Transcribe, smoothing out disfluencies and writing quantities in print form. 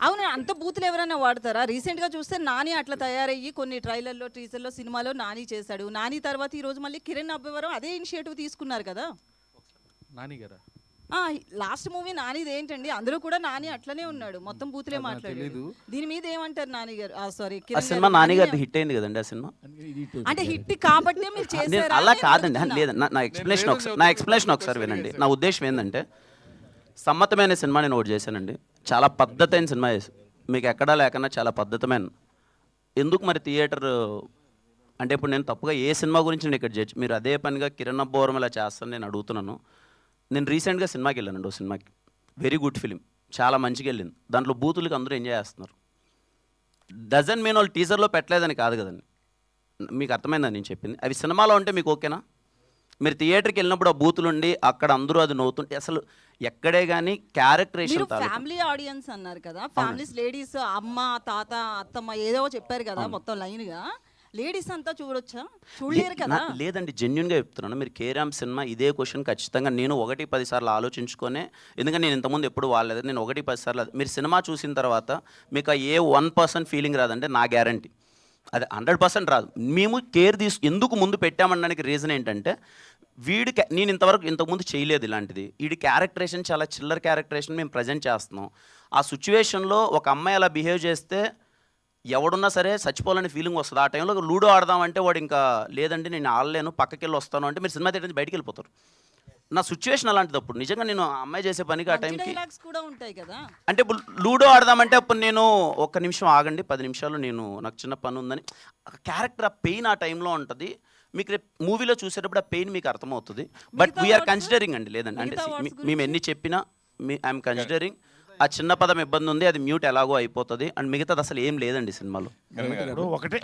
అవును, అంత బూతులు ఎవరైనా వాడతారా? రీసెంట్గా చూస్తే నాని అట్లా తయారయ్యి కొన్ని ట్రైలర్లో, టీజర్లో, సినిమాలో నాని చేశాడు. నాని తర్వాత ఈ రోజు మళ్ళీ కిరణ్ అబ్బవరం అదే ఇనిషియేటివ్ తీసుకున్నారు కదా. నాని గారా? లాస్ట్ మూవీ నానిది ఏంటండి, అందులో కూడా నాని అట్లనే ఉన్నాడు, మొత్తం బూతులే నాకు మాట్లాడాడు. తెలీదు. దీని మీద ఏమంటారు నాని గారు? సారీ, ఆ కిరణ్ సినిమా గారు. నాని గారిది హిట్ అయింది కదండి ఆ సినిమా. అంటే హిట్ కాబట్టే మీరు నేను చేశారా అలా అని కాదండి, అడుగుతున్నా. లేదు నా ఎక్స్ప్లెనేషన్ ఒకసారి, నా ఎక్స్ప్లెనేషన్ ఒకసారి వినండి. నా ఉద్దేశం ఏంటంటే, సమ్మతమైన సినిమా నేను ఒకటి చేశానండి, చాలా పద్ధతైన సినిమా చేసి, మీకు ఎక్కడా లేకన్నా చాలా పద్ధతమైన. ఎందుకు మరి థియేటర్ అంటే ఇప్పుడు నేను తప్పుగా ఏ సినిమా గురించి నేను ఇక్కడ జడ్జ్, మీరు అదే పనిగా కిరణ్ అబ్బవరం ఇలా చేస్తాను నేను అడుగుతున్నాను. నేను రీసెంట్గా సినిమాకి వెళ్ళానండి, ఓ సినిమాకి, వెరీ గుడ్ ఫిలిం, చాలా మంచిగా వెళ్ళింది. దాంట్లో బూతులకి అందరూ ఎంజాయ్ చేస్తున్నారు. డజన్ మీన్ వాళ్ళు టీజర్లో పెట్టలేదని కాదు కదండి, మీకు అర్థమైందని నేను చెప్పింది. అవి సినిమాలో ఉంటే మీకు ఓకేనా? మీరు థియేటర్కి వెళ్ళినప్పుడు ఆ బూతులు ఉండి అక్కడ అందరూ అది నవ్వుతుంటే అసలు ఎక్కడే కానీ మీరు క్యారెక్టరేషన్ ఫ్యామిలీ ఆడియన్స్ అన్నారు కదా, ఫ్యామిలీస్, లేడీస్, అమ్మ, తాత, అత్తమ్మ ఏదో చెప్పారు కదా, మొత్తం లైన్ గా లేడీస్ అంతా చూడొచ్చా? చూడలేరు కదా. లేదండి, జెన్యున్గా చెప్తున్నాను. మీరు కేరామ్ సినిమా ఇదే క్వశ్చన్ ఖచ్చితంగా నేను 1-10 సార్లు ఆలోచించుకొనే, ఎందుకంటే నేను ఇంతకుముందు ఎప్పుడు వాడలేదు, నేను 1-10 సార్లు. మీరు సినిమా చూసిన తర్వాత మీకు ఏ 1% ఫీలింగ్ రాదంటే నా గ్యారంటీ అది 100% రాదు. మేము కేర్ ఎందుకు ముందు పెట్టామనడానికి రీజన్ ఏంటంటే, నేను ఇంతకుముందు చేయలేదు ఇలాంటిది. వీడి క్యారెక్టరేషన్ చాలా చిల్లర క్యారెక్టరేషన్ మేము ప్రజెంట్ చేస్తున్నాం. ఆ సిచ్యువేషన్లో ఒక అమ్మాయి అలా బిహేవ్ చేస్తే ఎవడున్నా సరే చచ్చిపోవాలని ఫీలింగ్ వస్తుంది. ఆ టైంలో లూడో ఆడదామంటే వాడు ఇంకా లేదండి నేను ఆడలేను, పక్కకి వెళ్ళి వస్తాను అంటే మీరు సినిమా థియేటర్ నుంచి బయటికి వెళ్ళిపోతారు. నా సిచ్యువేషన్ అలాంటిది. అప్పుడు నిజంగా నేను ఆ అమ్మాయి చేసే పనికి ఆ టైంకి డైలాగ్స్ కూడా ఉంటాయి కదా. అంటే ఇప్పుడు లూడో ఆడదామంటే అప్పుడు నేను 1 నిమిషం ఆగండి, 10 నిమిషాలు నాకు చిన్న పని ఉందని, క్యారెక్టర్ ఆ పెయిన్ ఆ టైంలో ఉంటుంది. మీకు రేపు మూవీలో చూసేటప్పుడు ఆ పెయిన్ మీకు అర్థమవుతుంది. బట్ వీఆర్ కన్సిడరింగ్ అండి, లేదండి అంటే మేము ఎన్ని చెప్పినా ఐఎమ్ కన్సిడరింగ్. ఆ చిన్న పదం ఇబ్బంది ఉంది, అది మ్యూట్ ఎలాగో అయిపోతుంది, అండ్ మిగతాది అసలు ఏం లేదండి సినిమాలో. ఒకటే